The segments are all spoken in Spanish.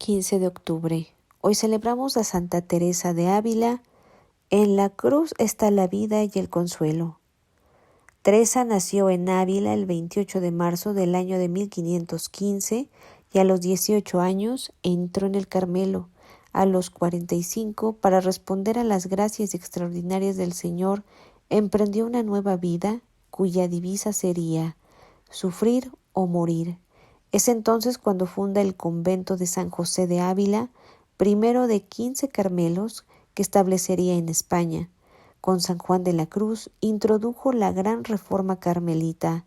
15 de octubre. Hoy celebramos a Santa Teresa de Ávila. En la cruz está la vida y el consuelo. Teresa nació en Ávila el 28 de marzo del año de 1515 y a los 18 años entró en el Carmelo. A los 45, para responder a las gracias extraordinarias del Señor, emprendió una nueva vida cuya divisa sería sufrir o morir. Es entonces cuando funda el convento de San José de Ávila, primero de 15 Carmelos que establecería en España. Con San Juan de la Cruz introdujo la gran reforma carmelita.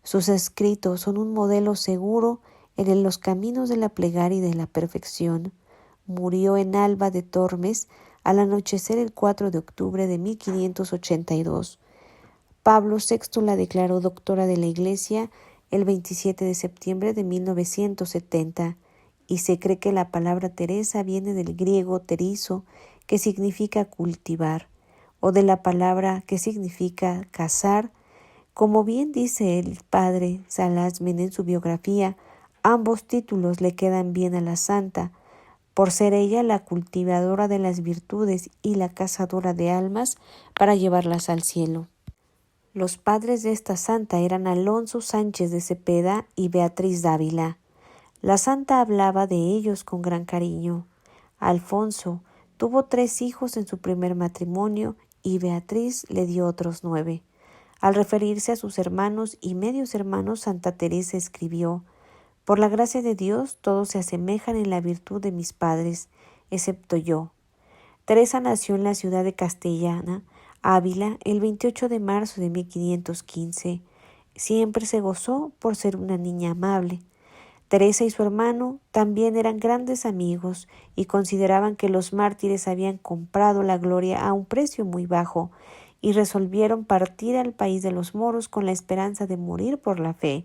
Sus escritos son un modelo seguro en los caminos de la plegaria y de la perfección. Murió en Alba de Tormes al anochecer el 4 de octubre de 1582. Pablo VI la declaró doctora de la Iglesia el 27 de septiembre de 1970, y se cree que la palabra Teresa viene del griego terizo, que significa cultivar, o de la palabra que significa cazar. Como bien dice el padre Salasmen en su biografía, ambos títulos le quedan bien a la santa, por ser ella la cultivadora de las virtudes y la cazadora de almas para llevarlas al cielo. Los padres de esta santa eran Alonso Sánchez de Cepeda y Beatriz Dávila. La santa hablaba de ellos con gran cariño. Alfonso tuvo 3 hijos en su primer matrimonio y Beatriz le dio otros 9. Al referirse a sus hermanos y medios hermanos, Santa Teresa escribió: «Por la gracia de Dios, todos se asemejan en la virtud de mis padres, excepto yo». Teresa nació en la ciudad de Castellana, Ávila, el 28 de marzo de 1515. Siempre se gozó por ser una niña amable. Teresa y su hermano también eran grandes amigos y consideraban que los mártires habían comprado la gloria a un precio muy bajo y resolvieron partir al país de los moros con la esperanza de morir por la fe.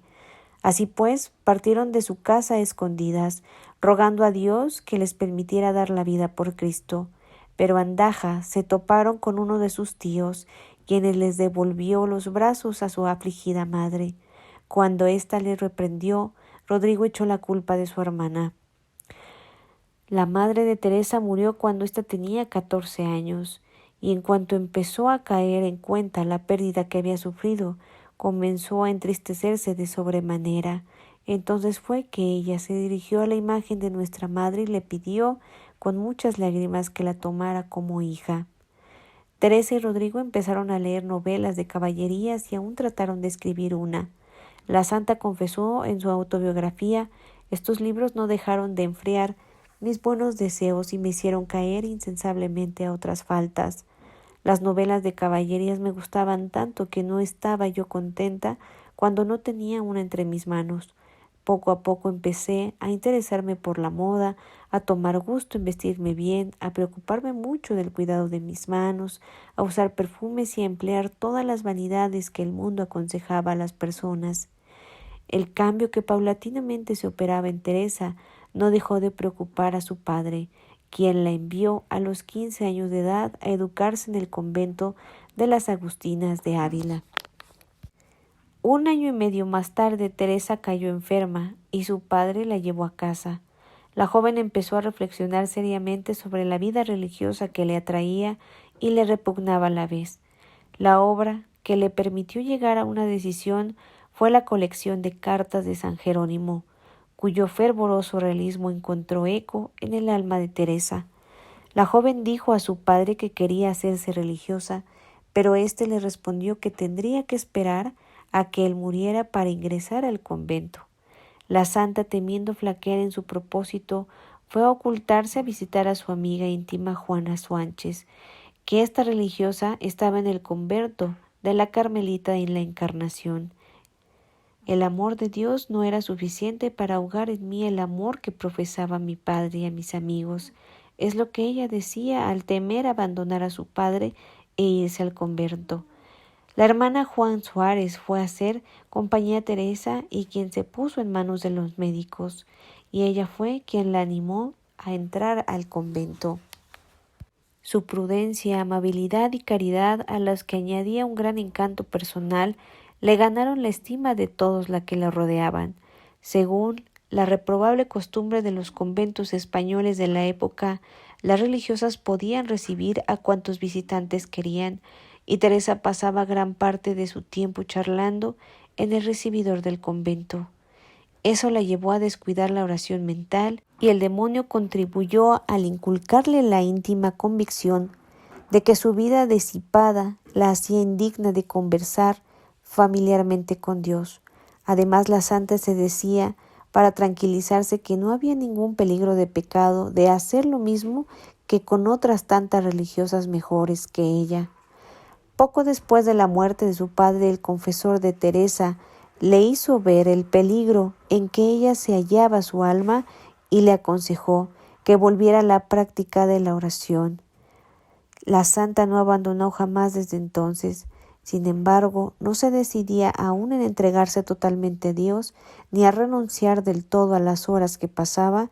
Así pues, partieron de su casa a escondidas, rogando a Dios que les permitiera dar la vida por Cristo. Pero en Daja se toparon con uno de sus tíos, quienes les devolvió los brazos a su afligida madre. Cuando ésta les reprendió, Rodrigo echó la culpa de su hermana. La madre de Teresa murió cuando ésta tenía 14 años, y en cuanto empezó a caer en cuenta la pérdida que había sufrido, comenzó a entristecerse de sobremanera. Entonces fue que ella se dirigió a la imagen de nuestra madre y le pidió con muchas lágrimas que la tomara como hija. Teresa y Rodrigo empezaron a leer novelas de caballerías y aún trataron de escribir una. La santa confesó en su autobiografía: «Estos libros no dejaron de enfriar mis buenos deseos y me hicieron caer insensiblemente a otras faltas. Las novelas de caballerías me gustaban tanto que no estaba yo contenta cuando no tenía una entre mis manos. Poco a poco empecé a interesarme por la moda, a tomar gusto en vestirme bien, a preocuparme mucho del cuidado de mis manos, a usar perfumes y a emplear todas las vanidades que el mundo aconsejaba a las personas». El cambio que paulatinamente se operaba en Teresa no dejó de preocupar a su padre, quien la envió a los 15 años de edad a educarse en el convento de las Agustinas de Ávila. 1 año y medio más tarde, Teresa cayó enferma y su padre la llevó a casa. La joven empezó a reflexionar seriamente sobre la vida religiosa que le atraía y le repugnaba a la vez. La obra que le permitió llegar a una decisión fue la colección de cartas de San Jerónimo, cuyo fervoroso realismo encontró eco en el alma de Teresa. La joven dijo a su padre que quería hacerse religiosa, pero éste le respondió que tendría que esperar a que él muriera para ingresar al convento. La santa, temiendo flaquear en su propósito, fue a ocultarse a visitar a su amiga íntima Juana Suánchez, que esta religiosa estaba en el convento de la Carmelita en la Encarnación. El amor de Dios no era suficiente para ahogar en mí el amor que profesaba a mi padre y a mis amigos. Es lo que ella decía al temer abandonar a su padre e irse al convento. La hermana Juan Suárez fue a hacer compañía a Teresa y quien se puso en manos de los médicos, y ella fue quien la animó a entrar al convento. Su prudencia, amabilidad y caridad, a las que añadía un gran encanto personal, le ganaron la estima de todos los que la rodeaban. Según la reprobable costumbre de los conventos españoles de la época, las religiosas podían recibir a cuantos visitantes querían, y Teresa pasaba gran parte de su tiempo charlando en el recibidor del convento. Eso la llevó a descuidar la oración mental, y el demonio contribuyó al inculcarle la íntima convicción de que su vida disipada la hacía indigna de conversar familiarmente con Dios. Además, la santa se decía, para tranquilizarse, que no había ningún peligro de pecado de hacer lo mismo que con otras tantas religiosas mejores que ella. Poco después de la muerte de su padre, el confesor de Teresa le hizo ver el peligro en que ella se hallaba su alma y le aconsejó que volviera a la práctica de la oración. La santa no abandonó jamás desde entonces. Sin embargo, no se decidía aún en entregarse totalmente a Dios, ni a renunciar del todo a las horas que pasaba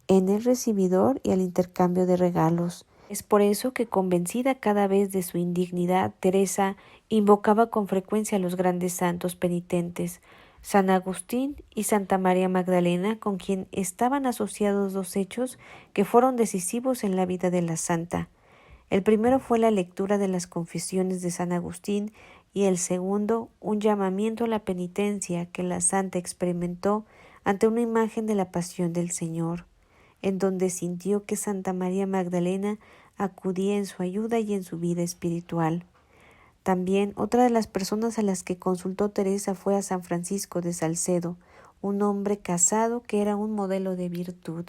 en el recibidor y al intercambio de regalos. Es por eso que, convencida cada vez de su indignidad, Teresa invocaba con frecuencia a los grandes santos penitentes, San Agustín y Santa María Magdalena, con quien estaban asociados dos hechos que fueron decisivos en la vida de la santa. El primero fue la lectura de las confesiones de San Agustín, y el segundo, un llamamiento a la penitencia que la santa experimentó ante una imagen de la pasión del Señor, en donde sintió que Santa María Magdalena acudía en su ayuda y en su vida espiritual. También otra de las personas a las que consultó Teresa fue a San Francisco de Salcedo, un hombre casado que era un modelo de virtud.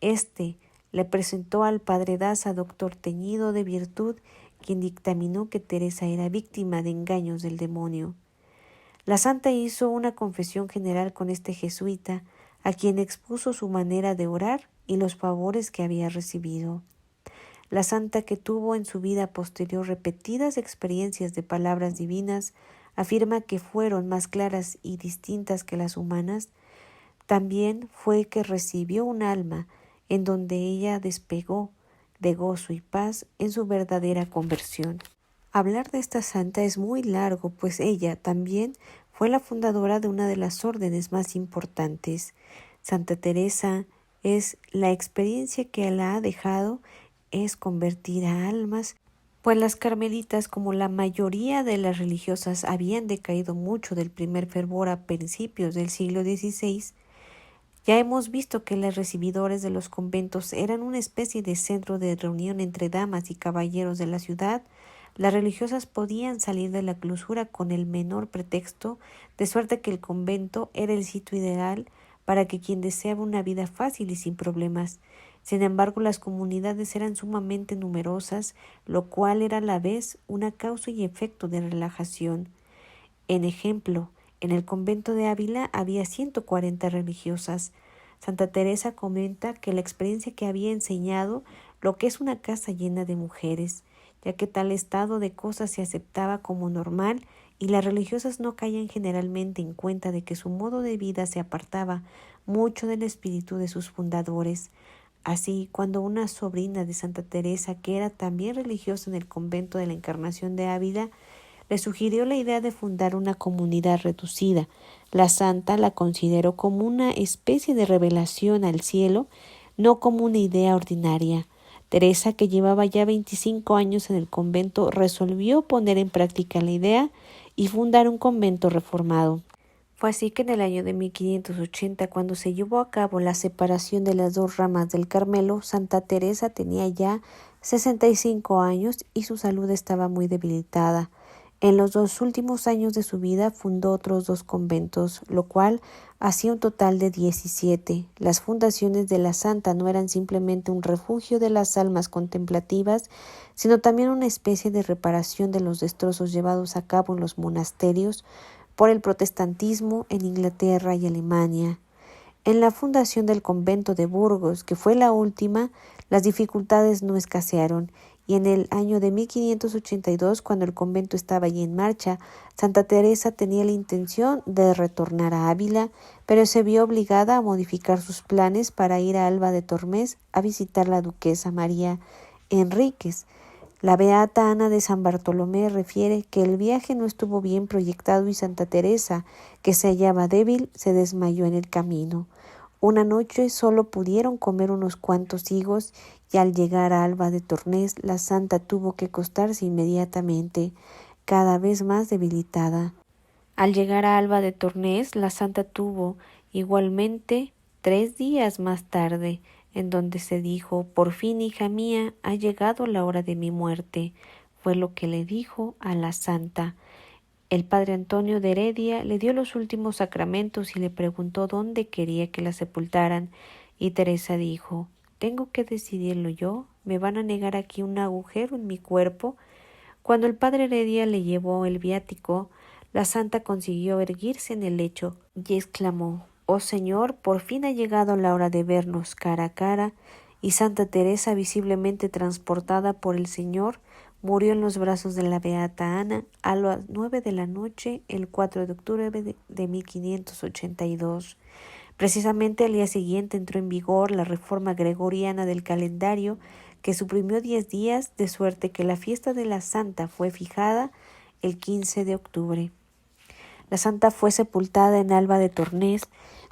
Este le presentó al padre Daza, doctor teñido de virtud, quien dictaminó que Teresa era víctima de engaños del demonio. La santa hizo una confesión general con este jesuita, a quien expuso su manera de orar y los favores que había recibido. La santa, que tuvo en su vida posterior repetidas experiencias de palabras divinas, afirma que fueron más claras y distintas que las humanas. También fue que recibió un alma en donde ella despegó de gozo y paz en su verdadera conversión. Hablar de esta santa es muy largo, pues ella también fue la fundadora de una de las órdenes más importantes. Santa Teresa es la experiencia que la ha dejado es convertir a almas, pues las carmelitas, como la mayoría de las religiosas, habían decaído mucho del primer fervor a principios del siglo XVI. Ya hemos visto que los recibidores de los conventos eran una especie de centro de reunión entre damas y caballeros de la ciudad. Las religiosas podían salir de la clausura con el menor pretexto, de suerte que el convento era el sitio ideal para que quien deseaba una vida fácil y sin problemas. Sin embargo, las comunidades eran sumamente numerosas, lo cual era a la vez una causa y efecto de relajación. En ejemplo, en el convento de Ávila había 140 religiosas. Santa Teresa comenta que la experiencia que había enseñado lo que es una casa llena de mujeres, ya que tal estado de cosas se aceptaba como normal y las religiosas no caían generalmente en cuenta de que su modo de vida se apartaba mucho del espíritu de sus fundadores. Así, cuando una sobrina de Santa Teresa, que era también religiosa en el convento de la Encarnación de Ávila, le sugirió la idea de fundar una comunidad reducida, la santa la consideró como una especie de revelación al cielo, no como una idea ordinaria. Teresa, que llevaba ya 25 años en el convento, resolvió poner en práctica la idea y fundar un convento reformado. Fue así que en el año de 1580, cuando se llevó a cabo la separación de las dos ramas del Carmelo, Santa Teresa tenía ya 65 años y su salud estaba muy debilitada. En los 2 últimos años de su vida fundó otros 2 conventos, lo cual hacía un total de 17. Las fundaciones de la santa no eran simplemente un refugio de las almas contemplativas, sino también una especie de reparación de los destrozos llevados a cabo en los monasterios por el protestantismo en Inglaterra y Alemania. En la fundación del convento de Burgos, que fue la última, las dificultades no escasearon, y en el año de 1582, cuando el convento estaba ya en marcha, Santa Teresa tenía la intención de retornar a Ávila, pero se vio obligada a modificar sus planes para ir a Alba de Tormes a visitar a la duquesa María Enríquez. La beata Ana de San Bartolomé refiere que el viaje no estuvo bien proyectado y Santa Teresa, que se hallaba débil, se desmayó en el camino. Una noche solo pudieron comer unos cuantos higos y al llegar a Alba de Tornés la santa tuvo que acostarse inmediatamente, cada vez más debilitada. Al llegar a Alba de Tornés la santa tuvo igualmente 3 días más tarde, en donde se dijo: por fin, hija mía, ha llegado la hora de mi muerte. Fue lo que le dijo a la santa. El padre Antonio de Heredia le dio los últimos sacramentos y le preguntó dónde quería que la sepultaran, y Teresa dijo: ¿tengo que decidirlo yo? ¿Me van a negar aquí un agujero en mi cuerpo? Cuando el padre Heredia le llevó el viático, la santa consiguió erguirse en el lecho y exclamó: «Oh Señor, por fin ha llegado la hora de vernos cara a cara», y Santa Teresa, visiblemente transportada por el Señor, murió en los brazos de la beata Ana a las 9 de la noche, el 4 de octubre de 1582. Precisamente al día siguiente entró en vigor la reforma gregoriana del calendario, que suprimió 10 días, de suerte que la fiesta de la Santa fue fijada el 15 de octubre. La Santa fue sepultada en Alba de Tornés,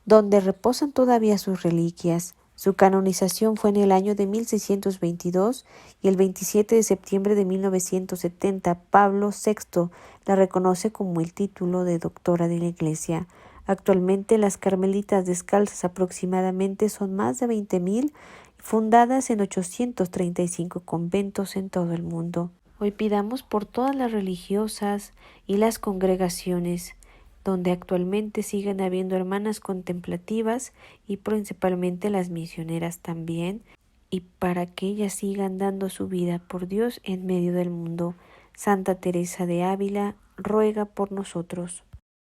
donde reposan todavía sus reliquias. Su canonización fue en el año de 1622 y el 27 de septiembre de 1970 Pablo VI la reconoce como el título de doctora de la Iglesia. Actualmente las Carmelitas Descalzas aproximadamente son más de 20,000, fundadas en 835 conventos en todo el mundo. Hoy pidamos por todas las religiosas y las congregaciones donde actualmente siguen habiendo hermanas contemplativas y principalmente las misioneras también, y para que ellas sigan dando su vida por Dios en medio del mundo. Santa Teresa de Ávila ruega por nosotros.